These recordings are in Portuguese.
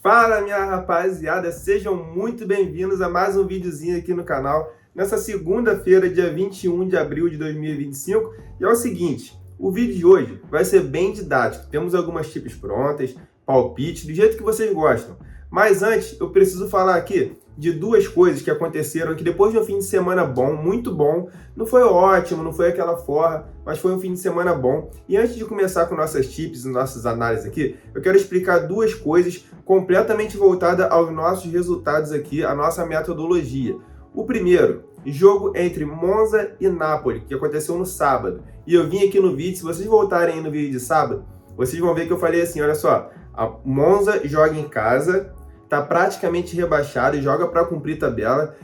Fala, minha rapaziada, sejam muito bem-vindos a mais um videozinho aqui no canal, nessa segunda-feira, dia 21 de abril de 2025. E é o seguinte, o vídeo de hoje vai ser bem didático, temos algumas tips prontas, palpite, do jeito que vocês gostam. Mas antes, eu preciso falar aqui de duas coisas que aconteceram aqui depois de um fim de semana bom, muito bom. Não foi ótimo, não foi aquela forra, mas foi um fim de semana bom. E antes de começar com nossas tips e nossas análises aqui, eu quero explicar duas coisas completamente voltadas aos nossos resultados aqui, a nossa metodologia. O primeiro, jogo entre Monza e Napoli, que aconteceu no sábado. E eu vim aqui no vídeo, se vocês voltarem aí no vídeo de sábado, vocês vão ver que eu falei assim, olha só, a Monza joga em casa, está praticamente rebaixado e joga para cumprir tabela.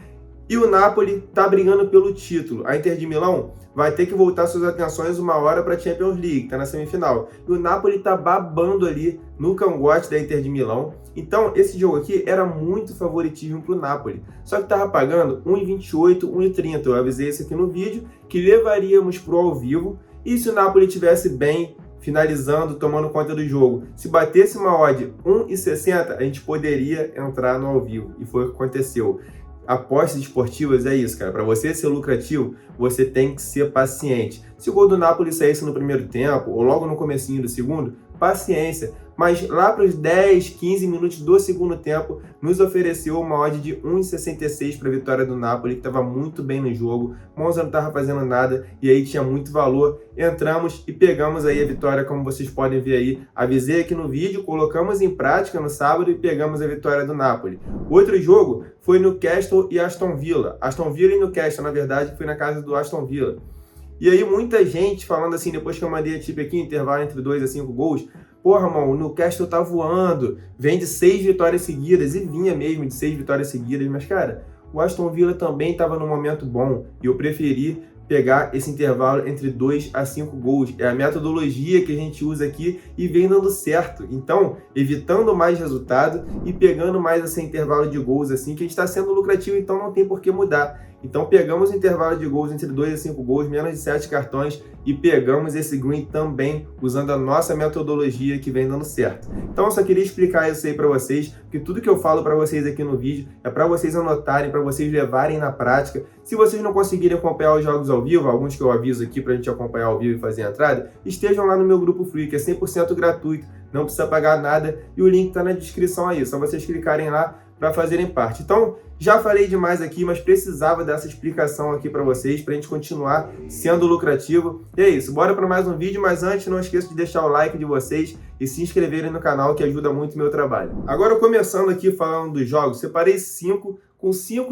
E o Napoli está brigando pelo título. A Inter de Milão vai ter que voltar suas atenções uma hora para a Champions League, que está na semifinal. E o Napoli está babando ali no cangote da Inter de Milão. Então, esse jogo aqui era muito favoritismo para o Napoli. Só que estava pagando 1,28, 1,30. Eu avisei isso aqui no vídeo, que levaríamos para o ao vivo. E se o Napoli estivesse bem, finalizando, tomando conta do jogo, se batesse uma odd 1,60, a gente poderia entrar no ao vivo. E foi o que aconteceu. Apostas esportivas é isso, cara. Para você ser lucrativo, você tem que ser paciente. Se o gol do Napoli saísse no primeiro tempo, ou logo no comecinho do segundo, paciência. Mas lá para os 10, 15 minutos do segundo tempo, nos ofereceu uma odd de 1,66 para a vitória do Napoli, que estava muito bem no jogo. Monza não estava fazendo nada e aí tinha muito valor. Entramos e pegamos aí a vitória, como vocês podem ver aí. Avisei aqui no vídeo, colocamos em prática no sábado e pegamos a vitória do Napoli. Outro jogo foi Newcastle e Aston Villa. Aston Villa e Newcastle, na verdade, foi na casa do Aston Villa. E aí muita gente falando assim, depois que eu mandei a tip aqui, intervalo entre 2 a 5 gols, porra, mano, o Newcastle tá voando, vem de 6 vitórias seguidas, e vinha mesmo de 6 vitórias seguidas, mas cara, o Aston Villa também estava num momento bom, e eu preferi pegar esse intervalo entre 2 a 5 gols. É a metodologia que a gente usa aqui e vem dando certo. Então, evitando mais resultado e pegando mais esse intervalo de gols assim, que a gente está sendo lucrativo, então não tem por que mudar. Então pegamos o intervalo de gols entre 2 a 5 gols, menos de 7 cartões e pegamos esse green também usando a nossa metodologia que vem dando certo. Então eu só queria explicar isso aí para vocês, porque tudo que eu falo para vocês aqui no vídeo é para vocês anotarem, para vocês levarem na prática. Se vocês não conseguirem acompanhar os jogos ao vivo, alguns que eu aviso aqui para a gente acompanhar ao vivo e fazer a entrada, estejam lá no meu grupo free, que é 100% gratuito, não precisa pagar nada e o link está na descrição aí, só vocês clicarem lá para fazerem parte. Então, já falei demais aqui, mas precisava dessa explicação aqui para vocês, para a gente continuar sendo lucrativo. E é isso, bora para mais um vídeo, mas antes não esqueça de deixar o like de vocês e se inscreverem no canal, que ajuda muito o meu trabalho. Agora, começando aqui falando dos jogos, separei 5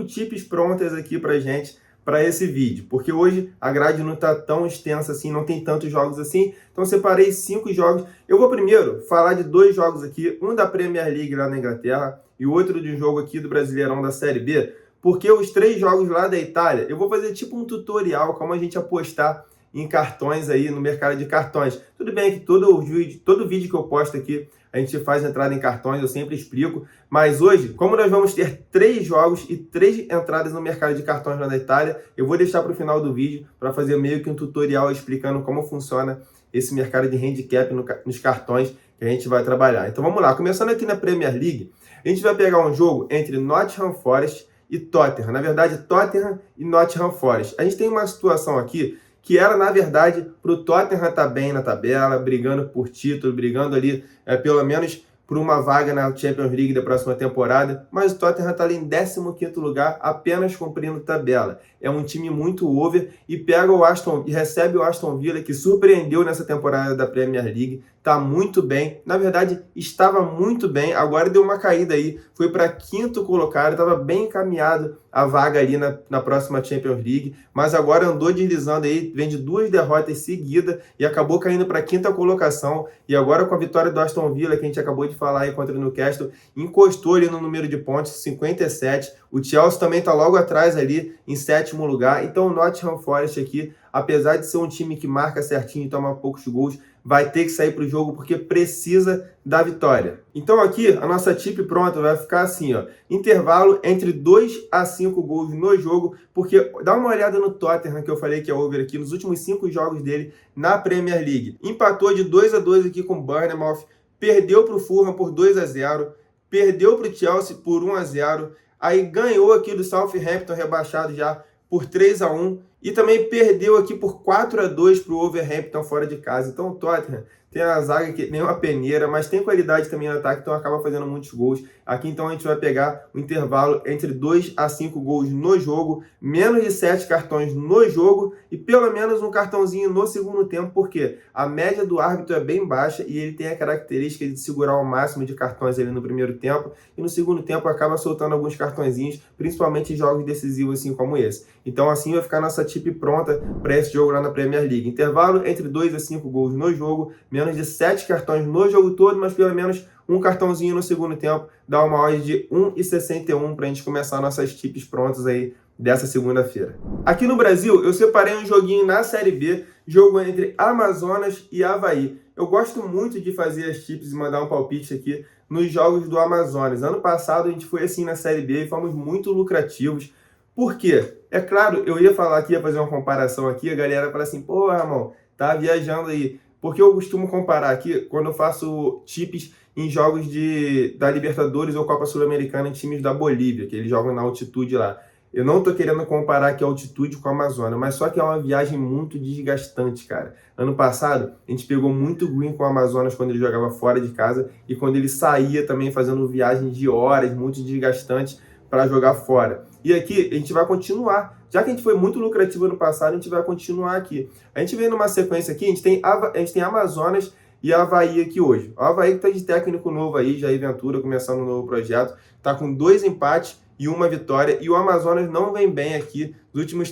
tips prontas aqui para gente, para esse vídeo, porque hoje a grade não está tão extensa assim, não tem tantos jogos assim, então separei 5 jogos. Eu vou primeiro falar de 2 jogos aqui, um da Premier League lá na Inglaterra e outro de um jogo aqui do Brasileirão da Série B, porque os 3 jogos lá da Itália, eu vou fazer tipo um tutorial, como a gente apostar em cartões aí, no mercado de cartões. Tudo bem que todo vídeo que eu posto aqui, a gente faz entrada em cartões, eu sempre explico, mas hoje, como nós vamos ter 3 jogos e 3 entradas no mercado de cartões lá da Itália, eu vou deixar para o final do vídeo para fazer meio que um tutorial explicando como funciona esse mercado de handicap nos cartões que a gente vai trabalhar. Então vamos lá, começando aqui na Premier League, a gente vai pegar um jogo entre Nottingham Forest e Tottenham, na verdade Tottenham e Nottingham Forest. A gente tem uma situação aqui que era, na verdade, para o Tottenham estar bem na tabela, brigando por título, brigando ali, pelo menos, por uma vaga na Champions League da próxima temporada, mas o Tottenham está ali em 15º lugar, apenas cumprindo tabela. É um time muito over e recebe o Aston Villa, que surpreendeu nessa temporada da Premier League, está muito bem, na verdade estava muito bem, agora deu uma caída aí, foi para 5º colocado, estava bem encaminhado a vaga ali na próxima Champions League, mas agora andou deslizando aí, vem de 2 derrotas seguidas e acabou caindo para a 5ª colocação, e agora com a vitória do Aston Villa, que a gente acabou de falar aí contra o Newcastle, encostou ali no número de pontos, 57, o Chelsea também está logo atrás ali, em 7º lugar, então o Nottingham Forest aqui, apesar de ser um time que marca certinho e toma poucos gols, vai ter que sair para o jogo porque precisa da vitória. Então aqui, a nossa tip pronta vai ficar assim, ó, intervalo entre 2 a 5 gols no jogo, porque dá uma olhada no Tottenham, que eu falei que é over aqui, nos últimos 5 jogos dele na Premier League. Empatou de 2 a 2 aqui com o Bournemouth, perdeu para o Fulham por 2 a 0, perdeu para o Chelsea por 1-0, aí ganhou aqui do Southampton, rebaixado já, por 3-1, e também perdeu aqui por 4-2 para o Wolverhampton fora de casa. Então o Tottenham tem a zaga que nem uma peneira, mas tem qualidade também no ataque, então acaba fazendo muitos gols. Aqui então a gente vai pegar o intervalo entre 2 a 5 gols no jogo, menos de 7 cartões no jogo e pelo menos um cartãozinho no segundo tempo, porque a média do árbitro é bem baixa e ele tem a característica de segurar o máximo de cartões ali no primeiro tempo e no segundo tempo acaba soltando alguns cartõezinhos, principalmente em jogos decisivos assim como esse. Então assim vai ficar nossa tip pronta para esse jogo lá na Premier League. Intervalo entre 2 a 5 gols no jogo, menos de 7 cartões no jogo todo, mas pelo menos um cartãozinho no segundo tempo, dá uma odd de 1,61 para a gente começar nossas tips prontas aí dessa segunda-feira. Aqui no Brasil, eu separei um joguinho na Série B, jogo entre Amazonas e Avaí. Eu gosto muito de fazer as tips e mandar um palpite aqui nos jogos do Amazonas. Ano passado a gente foi assim na Série B e fomos muito lucrativos. Por quê? É claro, eu ia falar aqui, ia fazer uma comparação aqui, a galera fala assim, pô, Ramon, tá viajando aí. Porque eu costumo comparar aqui, quando eu faço tips em jogos da Libertadores ou Copa Sul-Americana em times da Bolívia, que eles jogam na altitude lá. Eu não tô querendo comparar aqui a altitude com a Amazônia, mas só que é uma viagem muito desgastante, cara. Ano passado, a gente pegou muito green com o Amazonas quando ele jogava fora de casa e quando ele saía também fazendo viagens de horas, muito desgastantes para jogar fora. E aqui a gente vai continuar. Já que a gente foi muito lucrativo ano passado, a gente vai continuar aqui. A gente vem numa sequência aqui, a gente tem Amazonas e Avaí aqui hoje. O Avaí que está de técnico novo aí, Jair Ventura, começando um novo projeto, está com 2 empates e 1 vitória, e o Amazonas não vem bem aqui. Os últimos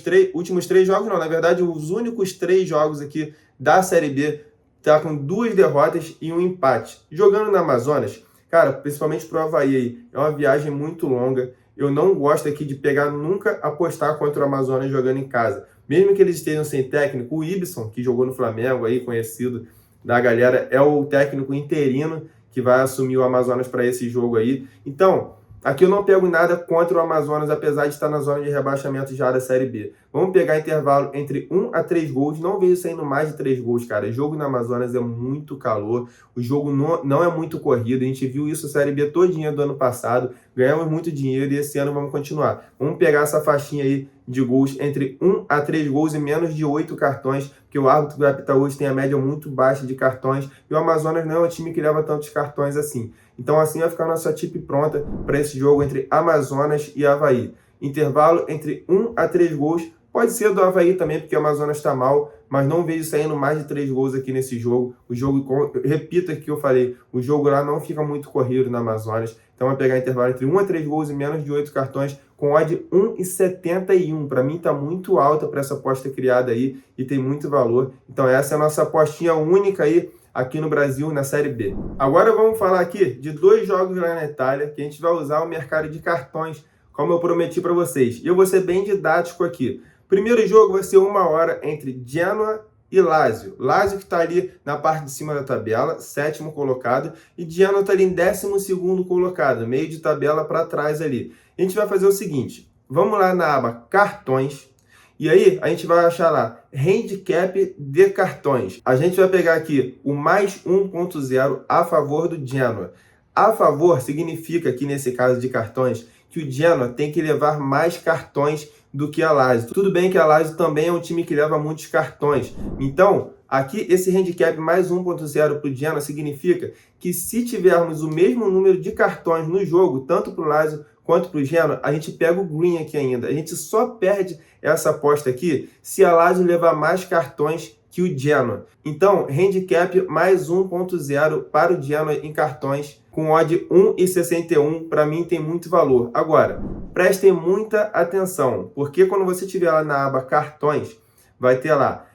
três jogos, não, na verdade, os únicos 3 jogos aqui da Série B, está com 2 derrotas e 1 empate. Jogando no Amazonas, cara, principalmente pro Avaí aí, é uma viagem muito longa. Eu não gosto aqui de pegar, nunca apostar contra o Amazonas jogando em casa. Mesmo que eles estejam sem técnico, o Ibson, que jogou no Flamengo aí, conhecido da galera, é o técnico interino que vai assumir o Amazonas para esse jogo aí. Então, aqui eu não pego nada contra o Amazonas, apesar de estar na zona de rebaixamento já da Série B. Vamos pegar intervalo entre 1 a 3 gols. Não vejo saindo mais de 3 gols, cara. O jogo no Amazonas é muito calor. O jogo não é muito corrido. A gente viu isso na Série B todinha do ano passado. Ganhamos muito dinheiro e esse ano vamos continuar. Vamos pegar essa faixinha aí de gols entre 1 a 3 gols e menos de 8 cartões, porque o árbitro que vai apitar hoje tem a média muito baixa de cartões e o Amazonas não é um time que leva tantos cartões assim. Então assim vai ficar a nossa tip pronta para esse jogo entre Amazonas e Avaí. Intervalo entre 1 a 3 gols. Pode ser do Avaí também, porque o Amazonas está mal, mas não vejo saindo mais de 3 gols aqui nesse jogo. O jogo, repito aqui que eu falei, o jogo lá não fica muito corrido no Amazonas. Então vai pegar intervalo entre 1 a 3 gols e menos de 8 cartões, com odd 1,71. Para mim está muito alta para essa aposta criada aí e tem muito valor. Então essa é a nossa apostinha única aí aqui no Brasil, na Série B. Agora vamos falar aqui de 2 jogos lá na Itália, que a gente vai usar o mercado de cartões, como eu prometi para vocês. E eu vou ser bem didático aqui. Primeiro jogo vai ser 1 hora entre Genoa e Lazio. Lazio que está ali na parte de cima da tabela, 7º colocado, e Genoa está ali em 12º colocado, meio de tabela para trás ali. A gente vai fazer o seguinte, vamos lá na aba Cartões, e aí a gente vai achar lá Handicap de cartões. A gente vai pegar aqui o mais 1.0 a favor do Genoa. A favor significa aqui nesse caso de cartões que o Genoa tem que levar mais cartões do que a Lazio. Tudo bem que a Lazio também é um time que leva muitos cartões. Então, aqui esse handicap mais 1.0 para o Genoa significa que se tivermos o mesmo número de cartões no jogo, tanto para o Lazio quanto para o Genoa, a gente pega o green aqui ainda. A gente só perde essa aposta aqui se a Lazio levar mais cartões que o Genoa. Então, handicap mais 1.0 para o Genoa em cartões, com odd 1,61, para mim tem muito valor. Agora, prestem muita atenção, porque quando você estiver lá na aba Cartões, vai ter lá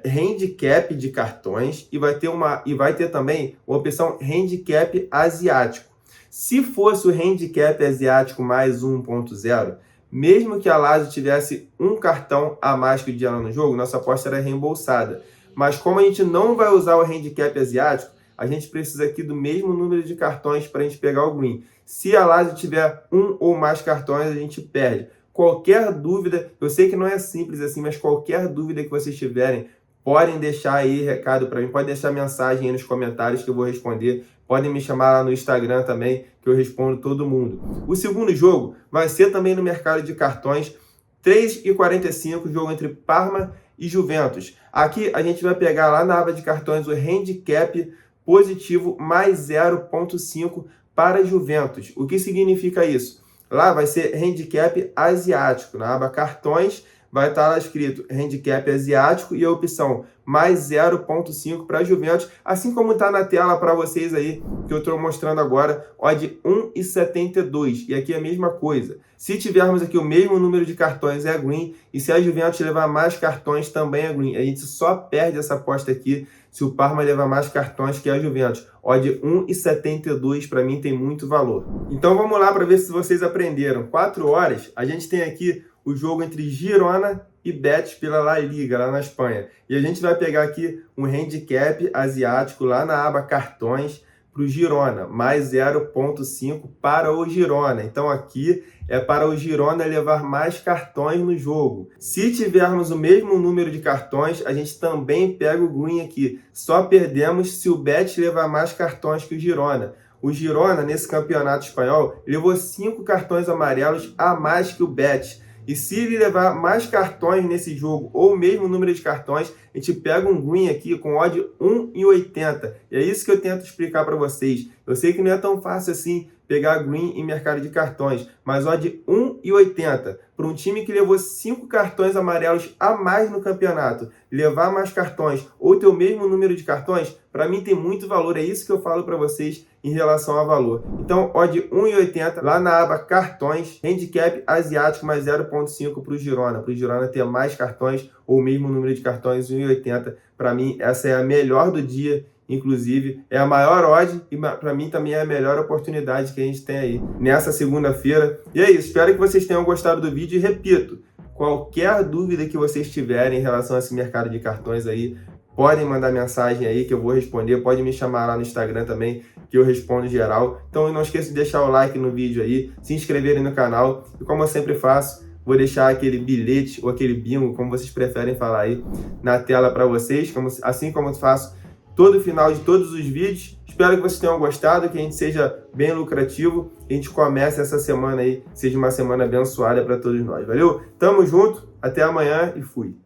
handicap de cartões e vai ter também a opção handicap asiático. Se fosse o handicap asiático mais 1.0, mesmo que a Lazio tivesse um cartão a mais que o Genoa no jogo, nossa aposta era reembolsada. Mas como a gente não vai usar o handicap asiático, a gente precisa aqui do mesmo número de cartões para a gente pegar o green. Se a Lazio tiver um ou mais cartões, a gente perde. Qualquer dúvida, eu sei que não é simples assim, mas qualquer dúvida que vocês tiverem, podem deixar aí recado para mim, podem deixar mensagem aí nos comentários que eu vou responder. Podem me chamar lá no Instagram também, que eu respondo todo mundo. O segundo jogo vai ser também no mercado de cartões, 3h45, jogo entre Parma e Juventus. Aqui a gente vai pegar lá na aba de cartões o handicap positivo mais 0,5 para Juventus. O que significa isso? Lá vai ser handicap asiático. Na aba cartões vai estar lá escrito handicap asiático e a opção mais 0,5 para Juventus, assim como está na tela para vocês aí, que eu estou mostrando agora, odd 1,72. E aqui é a mesma coisa. Se tivermos aqui o mesmo número de cartões, é green, e se a Juventus levar mais cartões, também é green. A gente só perde essa aposta aqui se o Parma levar mais cartões que a Juventus. Odd 1,72 para mim tem muito valor. Então vamos lá para ver se vocês aprenderam. 4 horas, a gente tem aqui o jogo entre Girona e Betis pela La Liga, lá na Espanha. E a gente vai pegar aqui um handicap asiático lá na aba cartões para o Girona, mais 0,5 para o Girona. Então aqui é para o Girona levar mais cartões no jogo. Se tivermos o mesmo número de cartões, a gente também pega o green aqui. Só perdemos se o Betis levar mais cartões que o Girona. O Girona, nesse campeonato espanhol, levou 5 cartões amarelos a mais que o Betis. E se ele levar mais cartões nesse jogo, ou o mesmo número de cartões, a gente pega um green aqui com odd 1,80. E é isso que eu tento explicar para vocês. Eu sei que não é tão fácil assim pegar green em mercado de cartões, mas odd 1,80 para um time que levou 5 cartões amarelos a mais no campeonato, levar mais cartões ou ter o mesmo número de cartões, para mim tem muito valor. É isso que eu falo para vocês em relação a valor. Então, odd 1,80 lá na aba cartões, handicap asiático mais 0,5 para o Girona ter mais cartões ou o mesmo número de cartões, 1,80. Para mim, essa é a melhor do dia. Inclusive, é a maior odd e para mim também é a melhor oportunidade que a gente tem aí nessa segunda-feira. E é isso, espero que vocês tenham gostado do vídeo e repito, qualquer dúvida que vocês tiverem em relação a esse mercado de cartões aí, podem mandar mensagem aí que eu vou responder, pode me chamar lá no Instagram também que eu respondo geral. Então não esqueça de deixar o like no vídeo aí, se inscreverem no canal e como eu sempre faço, vou deixar aquele bilhete ou aquele bingo, como vocês preferem falar aí, na tela para vocês, assim como eu faço todo final de todos os vídeos. Espero que vocês tenham gostado, que a gente seja bem lucrativo, que a gente comece essa semana aí, seja uma semana abençoada para todos nós. Valeu? Tamo junto, até amanhã e fui!